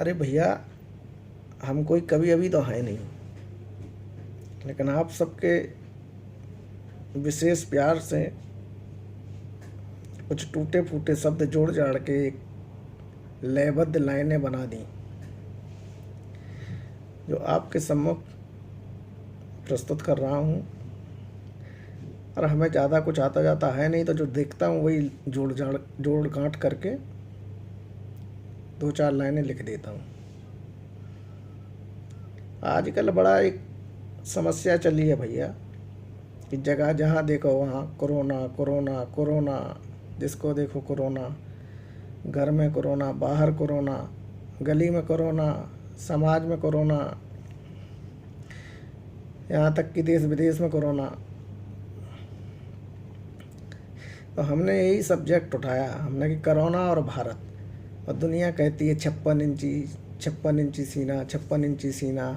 अरे भैया, हम कोई कवि अभी तो है नहीं, लेकिन आप सबके विशेष प्यार से कुछ टूटे फूटे शब्द जोड़ जाड़ के एक लयबद्ध लाइनें बना दी, जो आपके सम्मुख प्रस्तुत कर रहा हूँ। और हमें ज़्यादा कुछ आता जाता है नहीं, तो जो देखता हूँ वही जोड़ गांठ करके 2-4 लाइनें लिख देता हूँ। आजकल बड़ा एक समस्या चली है भैया कि जगह जहाँ देखो वहाँ कोरोना कोरोना कोरोना, जिसको देखो कोरोना, घर में कोरोना, बाहर कोरोना, गली में कोरोना, समाज में कोरोना, यहाँ तक कि देश विदेश में कोरोना। तो हमने यही सब्जेक्ट उठाया, हमने कि कोरोना और भारत। और दुनिया कहती है 56 इंची सीना, 56 इंची सीना।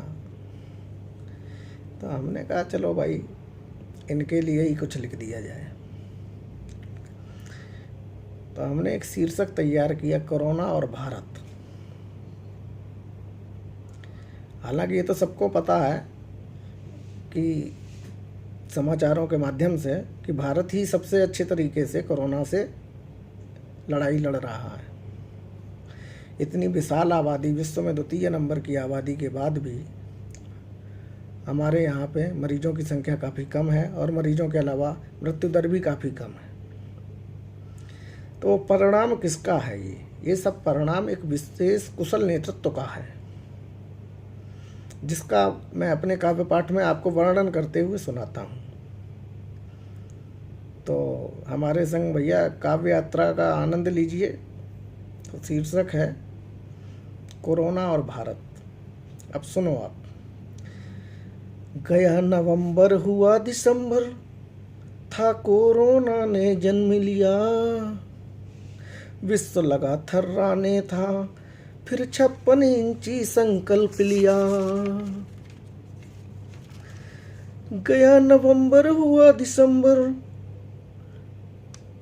तो हमने कहा चलो भाई, इनके लिए ही कुछ लिख दिया जाए। तो हमने एक शीर्षक तैयार किया, कोरोना और भारत। हालांकि ये तो सबको पता है कि समाचारों के माध्यम से कि भारत ही सबसे अच्छे तरीके से कोरोना से लड़ाई लड़ रहा है। इतनी विशाल आबादी, विश्व में 2 नंबर की आबादी के बाद भी हमारे यहाँ पे मरीजों की संख्या काफ़ी कम है, और मरीजों के अलावा मृत्यु दर भी काफ़ी कम है। तो परिणाम किसका है? ये सब परिणाम एक विशेष कुशल नेतृत्व का है, जिसका मैं अपने काव्य पाठ में आपको वर्णन करते हुए सुनाता हूँ। तो हमारे संग भैया काव्य यात्रा का आनंद लीजिए। तो शीर्षक है कोरोना और भारत। अब सुनो आप। गया नवंबर हुआ दिसंबर, था कोरोना ने जन्म लिया। विश्व लगा थर्राने था, फिर 56 इंची संकल्प लिया। गया नवंबर हुआ दिसंबर,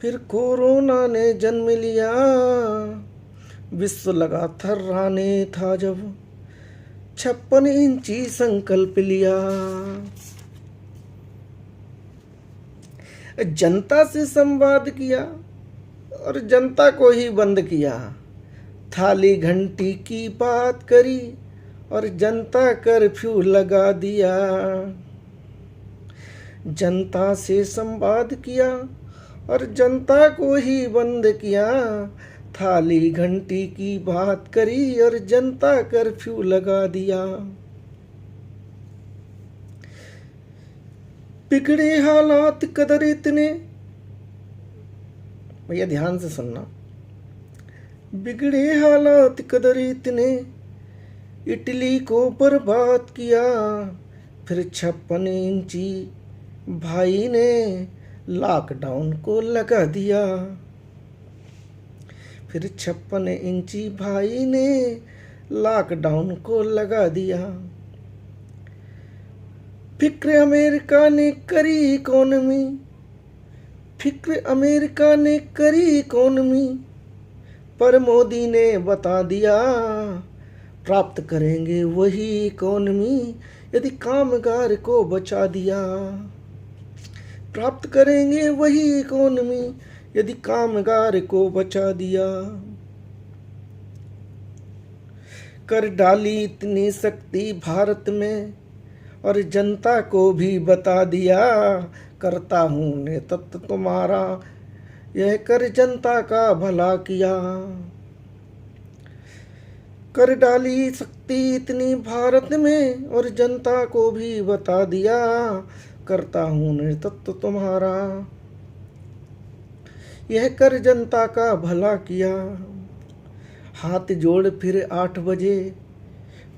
फिर कोरोना ने जन्म लिया। विश्व लगा थर्राने था जब 56 इंची संकल्प लिया। जनता से संवाद किया और जनता को ही बंद किया। थाली घंटी की बात करी और जनता कर्फ्यू लगा दिया। जनता से संवाद किया और जनता को ही बंद किया। थाली घंटी की बात करी और जनता कर्फ्यू लगा दिया। बिगड़े हालात कदर इतने, भैया ध्यान से सुनना। बिगड़े हालात कदर इतने, इटली को बर्बाद किया। फिर 56 इंची भाई ने लॉकडाउन को लगा दिया। फिर 56 इंची भाई ने लॉकडाउन को लगा दिया। फिक्र अमेरिका ने करी इकोनॉमी, फिक्र अमेरिका ने करी इकोनॉमी, पर मोदी ने बता दिया प्राप्त करेंगे वही इकोनॉमी यदि कामगार को बचा दिया। प्राप्त करेंगे वही इकोनॉमी यदि कामगार को बचा दिया। कर डाली इतनी शक्ति भारत में और जनता को भी बता दिया, करता हूँ नेतृत्व तुम्हारा, यह कर जनता का भला किया। कर डाली शक्ति इतनी भारत में और जनता को भी बता दिया, करता हूँ नेतृत्व तुम्हारा, यह कर जनता का भला किया। हाथ जोड़ फिर 8 बजे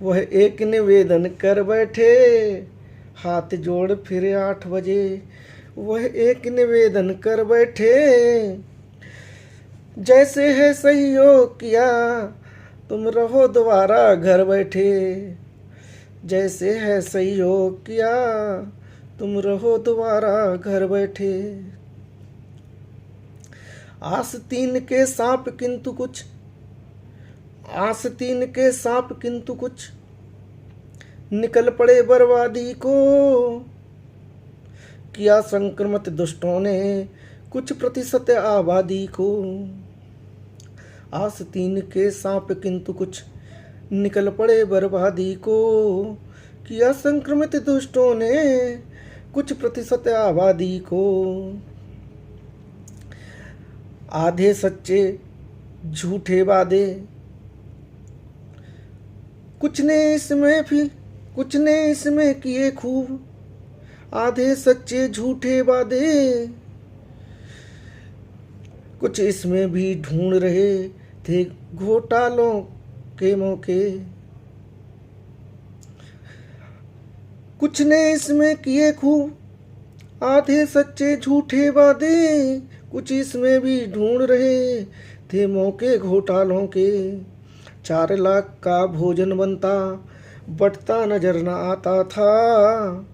वह एक निवेदन कर बैठे। हाथ जोड़ फिर 8 बजे वह एक निवेदन कर बैठे। जैसे है सहयोग किया तुम रहो दोबारा घर बैठे। जैसे है सहयोग किया तुम रहो दोबारा घर बैठे। आस्तीन के सांप किंतु कुछ आस्तीन के सांप किंतु कुछ निकल पड़े बर्बादी को, किया संक्रमित दुष्टों ने कुछ प्रतिशत आबादी को। आस्तीन के सांप किंतु कुछ निकल पड़े बर्बादी को, किया संक्रमित दुष्टों ने कुछ प्रतिशत आबादी को। आधे सच्चे झूठे वादे कुछ ने इसमें किए खूब, आधे सच्चे झूठे वादे कुछ इसमें भी ढूंढ रहे थे घोटालों के मौके। कुछ ने इसमें किए खूब, आधे सच्चे झूठे वादे कुछ इसमें भी ढूंढ रहे थे मौके घोटालों के। 4 लाख का भोजन बटता नजर न आता था,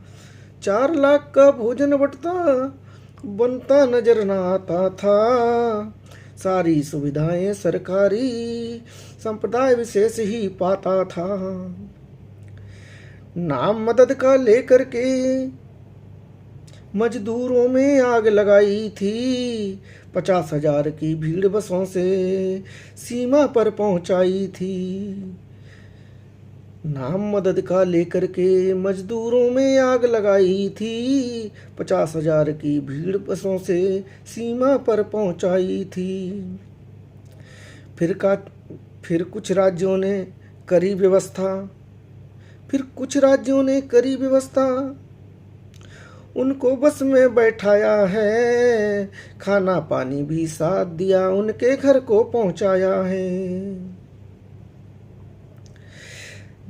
4 लाख का भोजन बनता नजर न आता था। सारी सुविधाएं सरकारी, संप्रदाय विशेष ही पाता था। नाम मदद का लेकर के मजदूरों में आग लगाई थी, 50,000 की भीड़ बसों से सीमा पर पहुंचाई थी। नाम मदद का लेकर के मजदूरों में आग लगाई थी, 50,000 की भीड़ बसों से सीमा पर पहुंचाई थी। फिर कुछ राज्यों ने करी व्यवस्था, उनको बस में बैठाया है, खाना पानी भी साथ दिया, उनके घर को पहुंचाया है।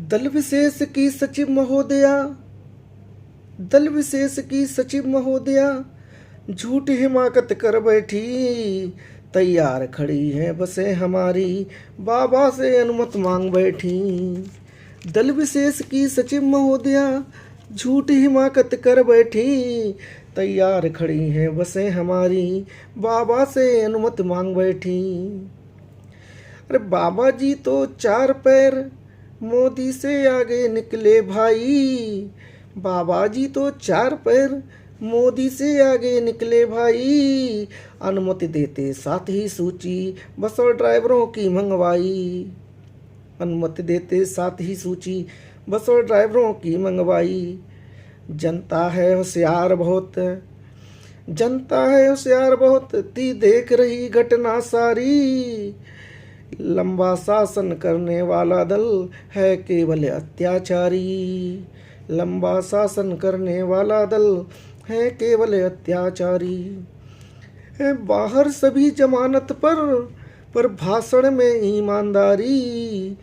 दल विशेष की सचिव महोदया झूठ हिमाकत कर बैठी, तैयार खड़ी है बसें हमारी, बाबा से अनुमति मांग बैठी। दल विशेष की सचिव महोदया झूठ हिमाकत कर बैठी, तैयार खड़ी हैं बसें हमारी, बाबा से अनुमति मांग बैठी। अरे बाबा जी तो 4 पैर मोदी से आगे निकले भाई, बाबा जी तो 4 पैर मोदी से आगे निकले भाई, अनुमति देते साथ ही सूची बस और ड्राइवरों की मंगवाई। अनुमति देते साथ ही सूची बस और ड्राइवरों की मंगवाई। जनता है होशियार बहुत, ती देख रही घटना सारी, लंबा शासन करने वाला दल है केवल अत्याचारी, लंबा शासन करने वाला दल है केवल अत्याचारी। बाहर सभी जमानत पर भाषण में ईमानदारी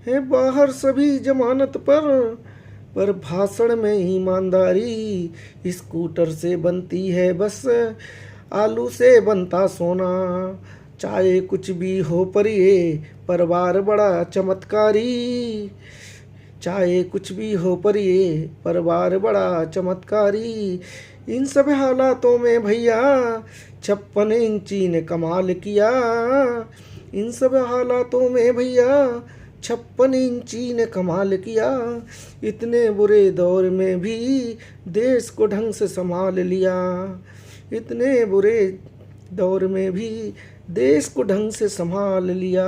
है, बाहर सभी जमानत पर भाषण में ईमानदारी। स्कूटर से बनती है बस, आलू से बनता सोना, चाहे कुछ भी हो पर ये परिवार बड़ा चमत्कारी, चाहे कुछ भी हो पर ये परिवार बड़ा चमत्कारी। इन सब हालातों में भैया 56 इंची ने कमाल किया, इन सब हालातों में भैया 56 इंची ने कमाल किया। इतने बुरे दौर में भी देश को ढंग से संभाल लिया, इतने बुरे दौर में भी देश को ढंग से संभाल लिया।